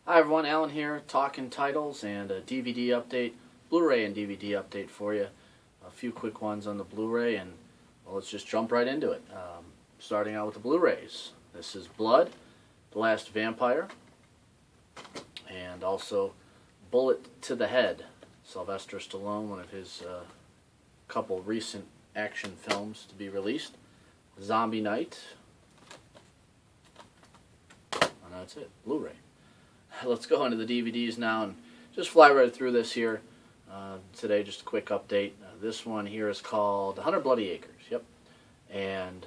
Hi everyone, Alan here, talking titles and a DVD update, Blu-ray and DVD update for you. A few quick ones on the Blu-ray, and well, let's just jump right into it. Starting out with the Blu-rays. This is Blood, The Last Vampire, and also Bullet to the Head. Sylvester Stallone, one of his couple recent action films to be released. Zombie Night. And that's it, Blu-ray. Let's go into the DVDs now and just fly right through this here. Today, just a quick update. This one here is called 100 Bloody Acres. Yep. And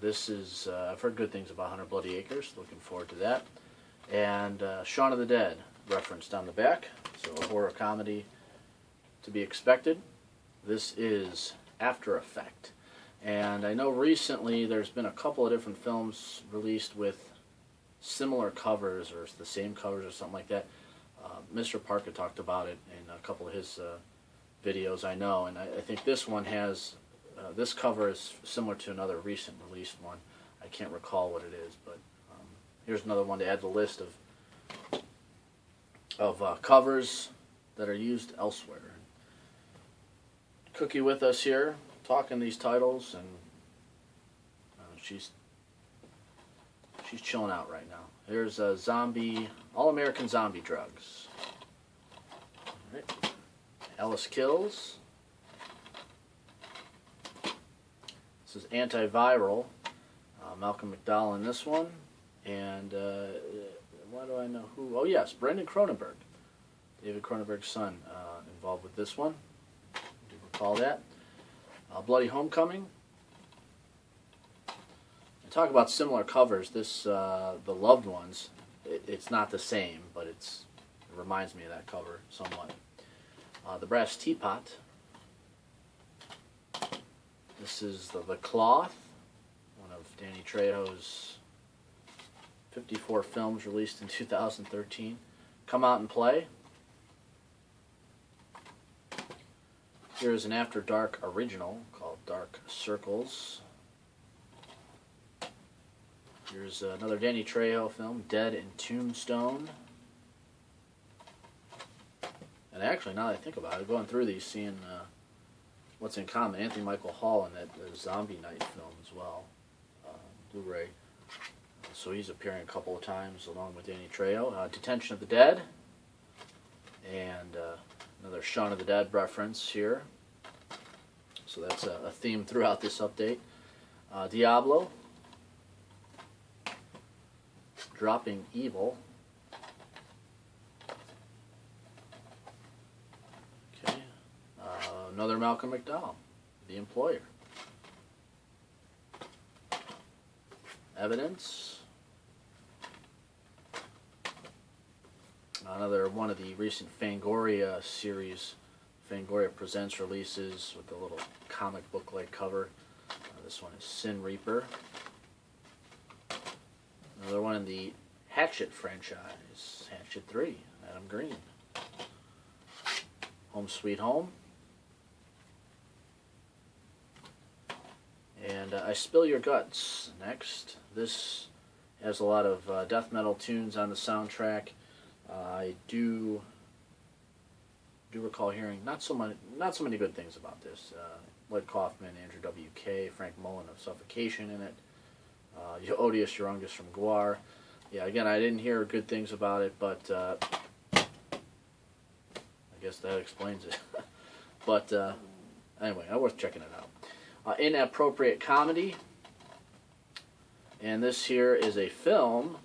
this is, I've heard good things about 100 Bloody Acres. Looking forward to that. And Shaun of the Dead referenced on the back. So a horror comedy to be expected. This is After Effect. And I know recently there's been a couple of different films released with similar covers or the same covers or something like that. Mr. Parker talked about it in a couple of his videos, I know, and I think this one has, this cover is similar to another recent released one. I can't recall what it is, but here's another one to add to the list of covers that are used elsewhere. Cookie with us here, talking these titles, and she's chilling out right now. Here's a zombie, All-American Zombie Drugs. All right. Alyce Kills. This is Antiviral. Malcolm McDowell in this one. And why do I know who? Oh yes, Brendan Cronenberg. David Cronenberg's son involved with this one. Do you recall that? Bloody Homecoming. Talk about similar covers. This, the Loved Ones, it's not the same, but it reminds me of that cover somewhat. The Brass Teapot. This is the Cloth, one of Danny Trejo's 54 films released in 2013. Come Out and Play. Here's an After Dark original called Dark Circles. Here's another Danny Trejo film, Dead in Tombstone. And actually, now that I think about it, going through these, seeing what's in common, Anthony Michael Hall in that Zombie Night film as well, Blu-ray. So he's appearing a couple of times along with Danny Trejo. Detention of the Dead. And another Shaun of the Dead reference here. So that's a theme throughout this update. Diablo. Dropping Evil. Okay. Another Malcolm McDowell, The Employer. Evidence. Another one of the recent Fangoria series, Fangoria Presents releases with a little comic book-like cover. This one is Sin Reaper. Another one in the Hatchet franchise, Hatchet III, Adam Green. Home Sweet Home. And I Spill Your Guts next. This has a lot of death metal tunes on the soundtrack. I do recall hearing not so many good things about this. Lloyd Kaufman, Andrew W.K., Frank Mullen of Suffocation in it. Odious Urungus from Guar. Yeah, again, I didn't hear good things about it, but I guess that explains it. But anyway, worth checking it out. InAPPropriate Comedy. And this here is a film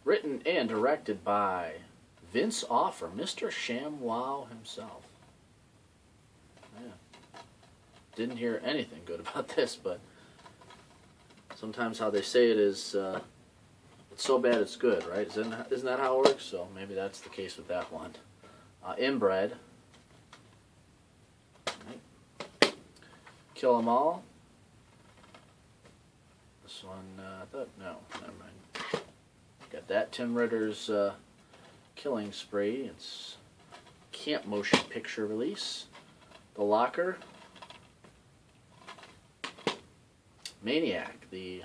written and directed by Vince Offer, Mr. ShamWow himself. Yeah. Didn't hear anything good about this, but sometimes how they say it is, it's so bad it's good, right? Isn't that how it works? So maybe that's the case with that one. Inbred. Right. Kill 'Em All. This one, no, never mind. Got that. Tim Ritter's Killing Spree. It's Camp Motion Picture release. The Locker. Maniac, the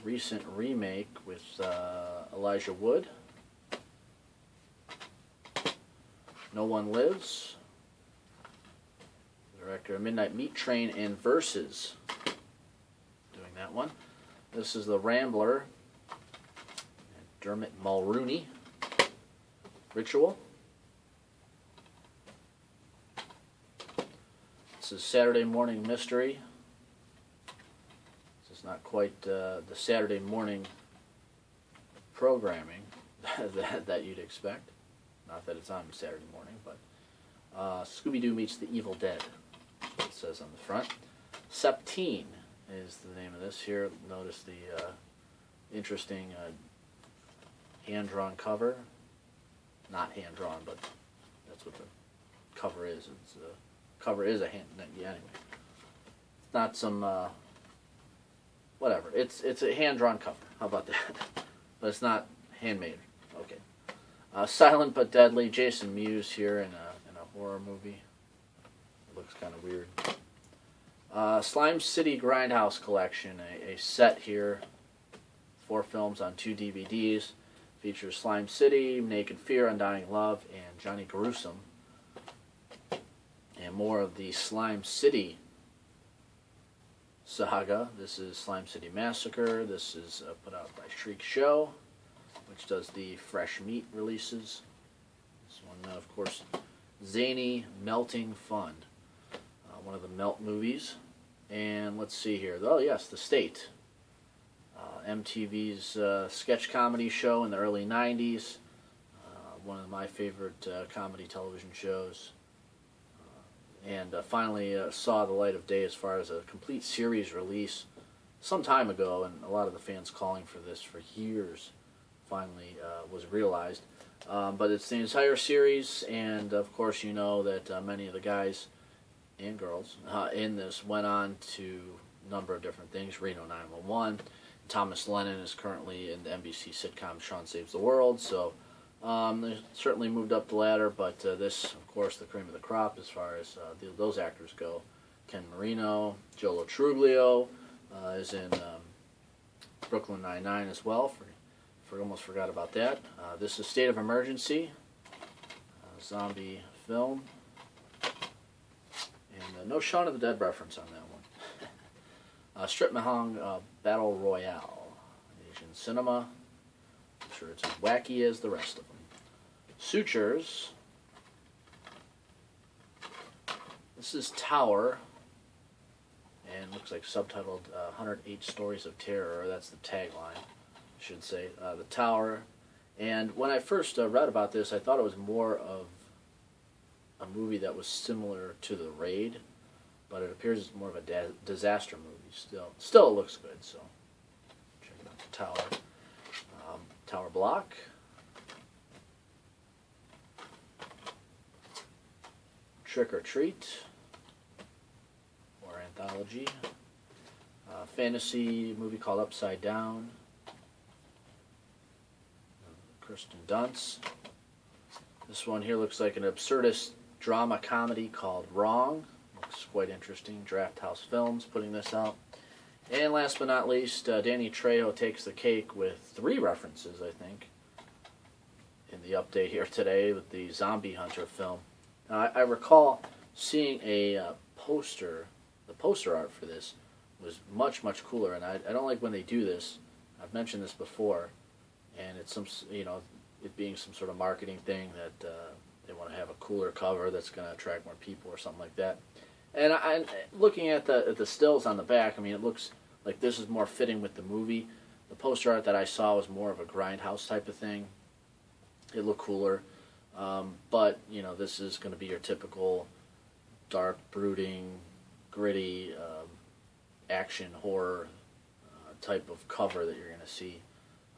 recent remake with Elijah Wood. No One Lives. Director of Midnight Meat Train and Versus. Doing that one. This is The Rambler. Dermot Mulrooney. Ritual. This is Saturday Morning Mystery. This is not quite the Saturday morning programming that you'd expect. Not that it's on Saturday morning, but Scooby-Doo meets the Evil Dead. That's what it says on the front. Septien is the name of this here. Notice the interesting hand-drawn cover. Not hand-drawn, but that's what the cover is. It's cover is a hand. Yeah, anyway, it's not some whatever. It's a hand-drawn cover. How about that? But it's not handmade. Okay. Silent but Deadly. Jason Mewes here in a horror movie. It looks kind of weird. Slime City Grindhouse Collection. A set here. 4 films on 2 DVDs. Features Slime City, Naked Fear, Undying Love, and Johnny Gruesome. And more of the Slime City saga. This is Slime City Massacre. This is put out by Shriek Show, which does the fresh meat releases. This one, of course, Zany Melting Fun. One of the Melt movies. And let's see here. Oh, yes, The State. MTV's sketch comedy show in the early 90s. One of my favorite comedy television shows. And finally saw the light of day as far as a complete series release some time ago, and a lot of the fans calling for this for years finally was realized. But it's the entire series, and of course you know that many of the guys and girls in this went on to a number of different things. Reno 911. Thomas Lennon is currently in the NBC sitcom Sean Saves the World, so they certainly moved up the ladder, but this, of course, the cream of the crop as far as those actors go. Ken Marino, Joe Lo Truglio is in Brooklyn Nine-Nine as well. Almost forgot about that. This is State of Emergency, zombie film, and no Shaun of the Dead reference on that one. Strip Mahjong Battle Royale, Asian cinema. I'm sure it's as wacky as the rest of them. Sutures. This is Tower, and looks like subtitled 108 Stories of Terror. That's the tagline, I should say. The Tower. And when I first read about this, I thought it was more of a movie that was similar to The Raid, but it appears it's more of a disaster movie. Still it looks good, so check out The Tower. Tower Block. Trick or Treat. Or anthology. Fantasy movie called Upside Down. Kirsten Dunst. This one here looks like an absurdist drama comedy called Wrong. Looks quite interesting. Draft House Films putting this out. And last but not least, Danny Trejo takes the cake with 3 references, I think, in the update here today with the Zombie Hunter film. Now, I recall seeing a poster. The poster art for this was much, much cooler, and I don't like when they do this. I've mentioned this before, and it's it being some sort of marketing thing that they want to have a cooler cover that's going to attract more people or something like that. And I looking at the stills on the back, I mean, it looks like this is more fitting with the movie. The poster art that I saw was more of a Grindhouse type of thing. It looked cooler. But, this is going to be your typical dark, brooding, gritty, action, horror type of cover that you're going to see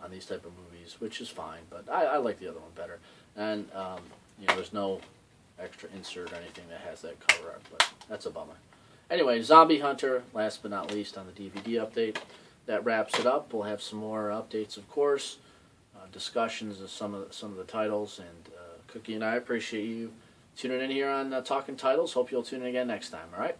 on these type of movies, which is fine. But I like the other one better. And, there's no extra insert or anything that has that cover art, but that's a bummer. Anyway, Zombie Hunter, last but not least on the DVD update. That wraps it up. We'll have some more updates, of course, discussions of some of the titles, and Cookie and I appreciate you tuning in here on Talking Titles. Hope you'll tune in again next time, all right?